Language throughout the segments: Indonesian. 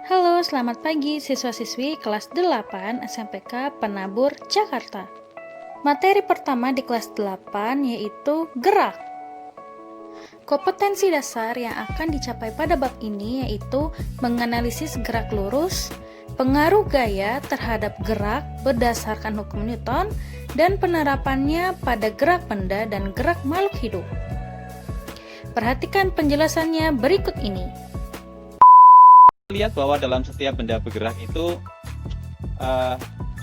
Halo, selamat pagi siswa-siswi kelas 8 SMPK Penabur, Jakarta. Materi pertama di kelas 8 yaitu gerak. Kompetensi dasar yang akan dicapai pada bab ini yaitu menganalisis gerak lurus, pengaruh gaya terhadap gerak berdasarkan hukum Newton, dan penerapannya pada gerak benda dan gerak makhluk hidup. Perhatikan penjelasannya berikut ini. Lihat bahwa dalam setiap benda bergerak itu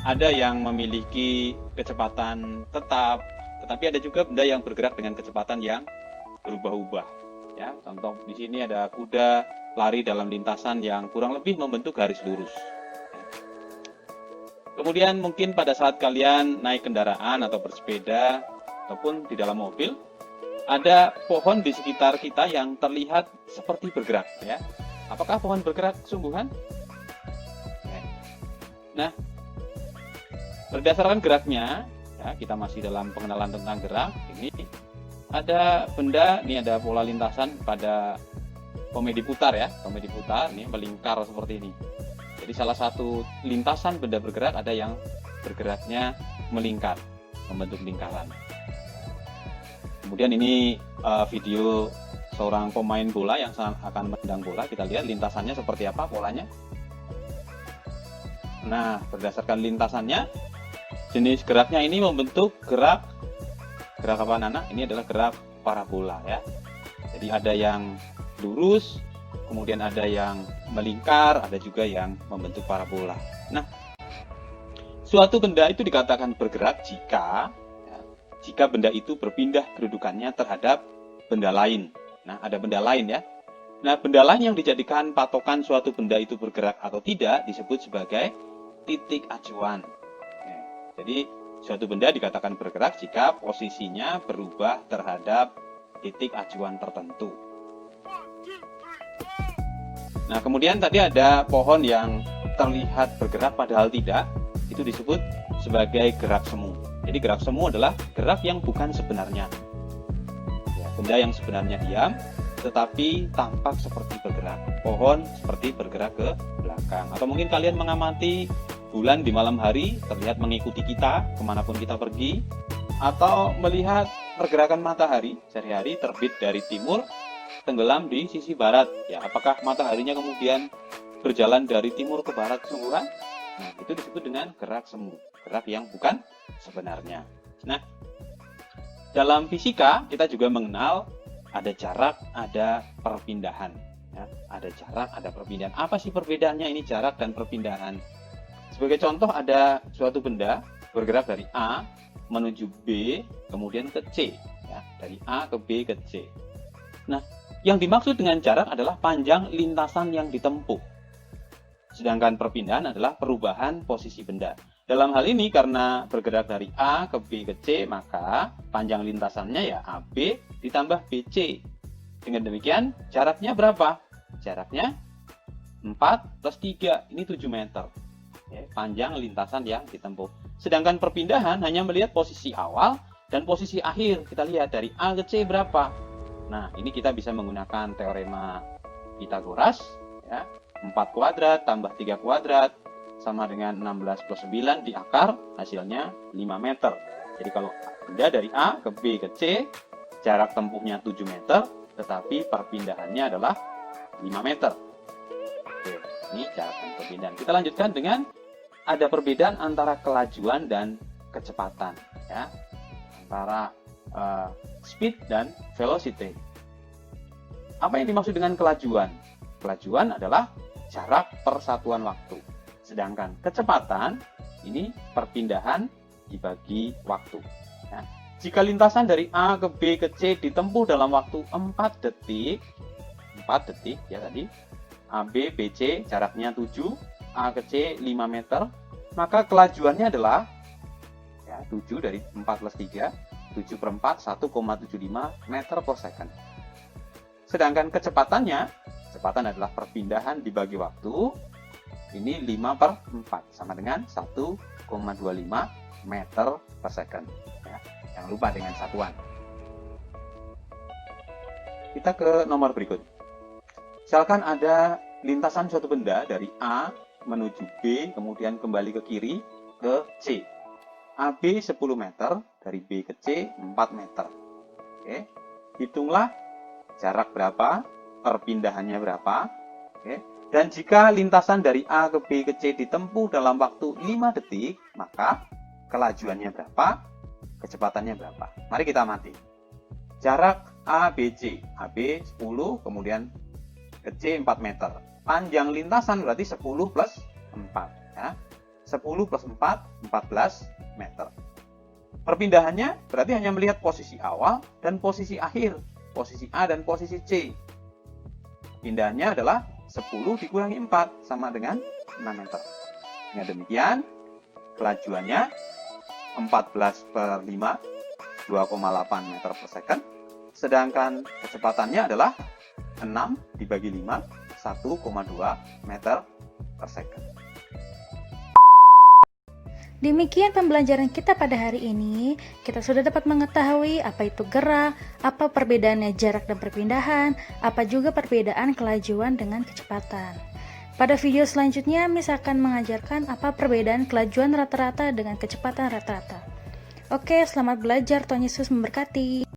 ada yang memiliki kecepatan tetap, tetapi ada juga benda yang bergerak dengan kecepatan yang berubah-ubah. Ya, contoh di sini ada kuda lari dalam lintasan yang kurang lebih membentuk garis lurus. Kemudian mungkin pada saat kalian naik kendaraan atau bersepeda ataupun di dalam mobil, ada pohon di sekitar kita yang terlihat seperti bergerak, ya. Apakah pohon bergerak sungguhan? Nah, berdasarkan geraknya, ya, kita masih dalam pengenalan tentang gerak. Ini ada benda, ini ada pola lintasan pada komedi putar, ya. Komedi putar ini melingkar seperti ini. Jadi salah satu lintasan benda bergerak ada yang bergeraknya melingkar, membentuk lingkaran. Kemudian ini video seorang pemain bola yang akan menendang bola. Kita lihat lintasannya seperti apa polanya. Nah, berdasarkan lintasannya, jenis geraknya ini membentuk gerak apa Nana? Ini adalah gerak parabola, ya. Jadi ada yang lurus, kemudian ada yang melingkar, ada juga yang membentuk parabola. Nah, suatu benda itu dikatakan bergerak jika benda itu berpindah kedudukannya terhadap benda lain. Nah, ada benda lain, ya. Nah, benda lain yang dijadikan patokan suatu benda itu bergerak atau tidak disebut sebagai titik acuan. Jadi, suatu benda dikatakan bergerak jika posisinya berubah terhadap titik acuan tertentu. Nah, kemudian tadi ada pohon yang terlihat bergerak padahal tidak, itu disebut sebagai gerak semu. Jadi gerak semu adalah gerak yang bukan sebenarnya. Ya, benda yang sebenarnya diam, tetapi tampak seperti bergerak. Pohon seperti bergerak ke belakang. Atau mungkin kalian mengamati bulan di malam hari, terlihat mengikuti kita kemanapun kita pergi. Atau melihat pergerakan matahari sehari-hari terbit dari timur, tenggelam di sisi barat. Ya, apakah mataharinya kemudian berjalan dari timur ke barat sungguhan? Nah, itu disebut dengan gerak semu, gerak yang bukan sebenarnya. Nah, dalam fisika kita juga mengenal ada jarak, ada perpindahan. Ya, ada jarak, ada perpindahan. Apa sih perbedaannya ini jarak dan perpindahan? Sebagai contoh, ada suatu benda bergerak dari A menuju B, kemudian ke C. Ya, dari A ke B ke C. Nah, yang dimaksud dengan jarak adalah panjang lintasan yang ditempuh. Sedangkan perpindahan adalah perubahan posisi benda. Dalam hal ini karena bergerak dari A ke B ke C, maka panjang lintasannya ya AB ditambah BC. Dengan demikian, jaraknya berapa? Jaraknya 4 plus 3, ini 7 meter. Ya, panjang lintasan yang ditempuh. Sedangkan perpindahan hanya melihat posisi awal dan posisi akhir. Kita lihat dari A ke C berapa. Nah, ini kita bisa menggunakan teorema Pythagoras, ya. 4 kuadrat tambah 3 kuadrat sama dengan 16 plus 9 di akar, hasilnya 5 meter. Jadi kalau benda dari A ke B ke C, jarak tempuhnya 7 meter, tetapi perpindahannya adalah 5 meter. Oke, ini jarak dan perpindahan. Kita lanjutkan dengan ada perbedaan antara kelajuan dan kecepatan, ya. Antara speed dan velocity. Apa yang dimaksud dengan kelajuan? Kelajuan adalah jarak persatuan waktu. Sedangkan kecepatan ini perpindahan dibagi waktu. Nah, jika lintasan dari A ke B ke C ditempuh dalam waktu 4 detik ya tadi, AB, BC jaraknya 7, A ke C 5 meter, maka kelajuannya adalah ya, 7 dari 4 plus 3, 7 per 4, 1,75 meter per second. Sedangkan kecepatan adalah perpindahan dibagi waktu, ini 5 per 4, sama dengan 1,25 meter per second. Ya, jangan lupa dengan satuan. Kita ke nomor berikut. Misalkan ada lintasan suatu benda dari A menuju B, kemudian kembali ke kiri ke C. AB 10 meter, dari B ke C 4 meter. Oke. Hitunglah jarak berapa, perpindahannya berapa. Oke. Dan jika lintasan dari A ke B ke C ditempuh dalam waktu 5 detik, maka kelajuannya berapa, kecepatannya berapa. Mari kita amati. Jarak ABC, AB 10, kemudian ke C 4 meter. Panjang lintasan berarti 10 plus 4. Ya. 10 plus 4, 14 meter. Perpindahannya berarti hanya melihat posisi awal dan posisi akhir. Posisi A dan posisi C. Pindahannya adalah 10 dikurangi 4, sama dengan 6 meter. Dengan demikian, kelajuannya 14 per 5, 2,8 meter per second. Sedangkan kecepatannya adalah 6 dibagi 5, 1,2 meter per second. Demikian pembelajaran kita pada hari ini. Kita sudah dapat mengetahui apa itu gerak, apa perbedaannya jarak dan perpindahan, apa juga perbedaan kelajuan dengan kecepatan. Pada video selanjutnya, Miss akan mengajarkan apa perbedaan kelajuan rata-rata dengan kecepatan rata-rata. Oke, selamat belajar. Tuhan Yesus memberkati.